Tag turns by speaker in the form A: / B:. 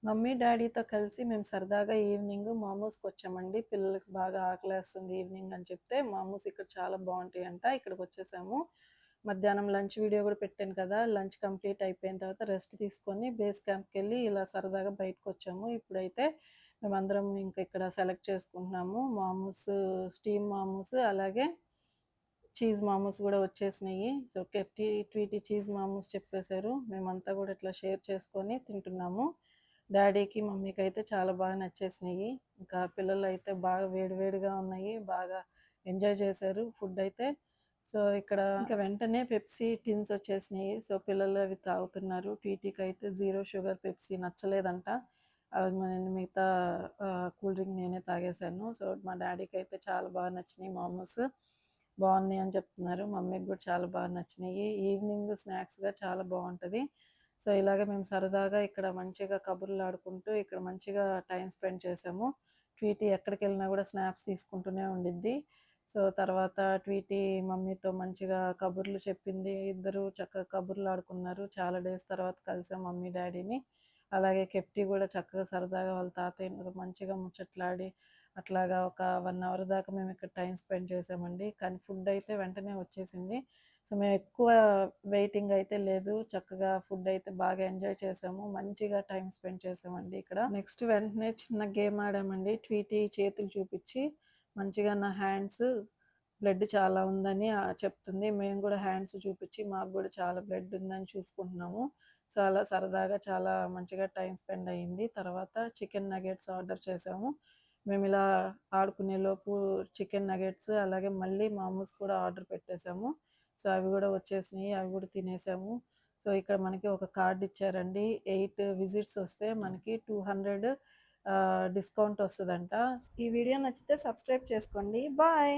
A: Mummy, డ్యాడీతో కలిసి మేము సరదాగా ఈవినింగ్ మోమోస్‌కొచ్చామండి. పిల్లలకి బాగా ఆకలేస్తుంది ఈవినింగ్ అని చెప్తే, మోమోస్ ఇక్కడ చాలా బావుంటాయంట. ఇక్కడికొచ్చేసాము. మధ్యాహ్నం లంచ్ వీడియో గూడా పెట్టాను కదా! లంచ్ కంప్లీట్ అయిపోయిన తర్వాత రెస్ట్ తీసుకొని బేస్ క్యాంప్‌కెళ్ళి ఇలా సరదాగా బయటకొచ్చాము. ఇప్పుడైతే మేమందరం ఇంక ఇక్కడ సెలెక్ట్ చేసుకుంటున్నాము. మోమోస్, స్టీమ్ మోమోస్ అలాగే చీజ్ మోమోస్ గూడా వచ్చేసినియి. సో, ట్వీటీ చీజ్ మోమోస్ చెప్పేసారు. మేమంతా గూడా ఇట్లా షేర్ చేసుకొని తింటున్నాము. డ్యాడీకి, మమ్మీకైతే చాలా బాగా నచ్చేసినియి. ఇంకా పిల్లలైతే బాగా వేడి వేడిగా ఉన్నాయి. బాగా ఎంజాయ్ చేశారు ఫుడ్డయితే. సో, ఇక్కడ ఇంక వెంటనే పెప్సీ టిన్స్ వచ్చేసినియి. సో, పిల్లలు అవి తాగుతున్నారు. ట్వీటీకైతే జీరో షుగర్ పెప్సీ నచ్చలేదంట. అవి మిగతా కూల్ డ్రింక్ నేనే తాగేశాను. సో, మా డ్యాడీకైతే చాలా బాగా నచ్చినియి మోమోస్. బాగున్నాయి అని చెప్తున్నారు. మమ్మీకి కూడా చాలా బాగా నచ్చినాయి. ఈవినింగ్ స్నాక్స్‌గా చాలా బావుంటది. సో, ఇలాగ మేము సరదాగా ఇక్కడ మంచిగా కబుర్లాడుకుంటూ ఇక్కడ మంచిగా టైమ్ స్పెండ్ చేశాము. ట్వీటీ ఎక్కడికెళ్ళినా కూడా స్నాప్స్ తీసుకుంటూనే ఉండిద్ది. సో, తర్వాత ట్వీటీ మమ్మీతో మంచిగా కబుర్లు చెప్పింది. ఇద్దరు చక్కగా కబుర్లాడుకున్నారు. చాలా డేస్ తర్వాత కలిసాం మమ్మీ, డ్యాడీని. అలాగే కెప్టీ కూడా చక్కగా సరదాగా వాళ్ళ తాతయ్యతో మంచిగా ముచ్చట్లాడి అట్లాగా ఒక 1 అవర్ దాకా మేమిక్కడ టైమ్ స్పెండ్ చేశామండి. కానీ ఫుడ్డయితే వెంటనే వచ్చేసింది. సో, మేమెక్కువ వెయిటింగ్ అయితే లేదు. చక్కగా ఫుడ్డయితే బాగా ఎంజాయ్ చేశాము. మంచిగా టైమ్ స్పెండ్ చేశామండి ఇక్కడ. నెక్స్ట్ వెంటనే చిన్న గేమ్ ఆడామండి. ట్వీటీ చేతులు చూపిచ్చి మంచిగా నా హ్యాండ్స్ బ్లడ్ చాలా ఉందని చెప్తుంది. మేము గూడా హ్యాండ్స్ చూపిచ్చి మాకు గూడా చాలా బ్లడ్ ఉందని చూసుకుంటున్నాము. చాలా సరదాగా చాలా మంచిగా టైమ్ స్పెండ్ అయింది. తర్వాత చికెన్ నగెట్స్ ఆర్డర్ చేశాము. మేమిలా ఆడుకునేలోపు చికెన్ నగెట్స్ అలాగే మళ్ళీ మోమోస్ కూడా ఆర్డర్ పెట్టేసాము. సో, అవి గూడా వచ్చేసినియి. అవి గూడా తినేసాము. సో, ఇక్కడ మనకి ఒక కార్డ్ ఇచ్చారండి. 8 విజిట్స్ వస్తే మనకి 200 డిస్కౌంట్ వస్తదంట. ఈ వీడియో నచ్చితే సబ్స్క్రైబ్ చేసుకోండి. బాయ్.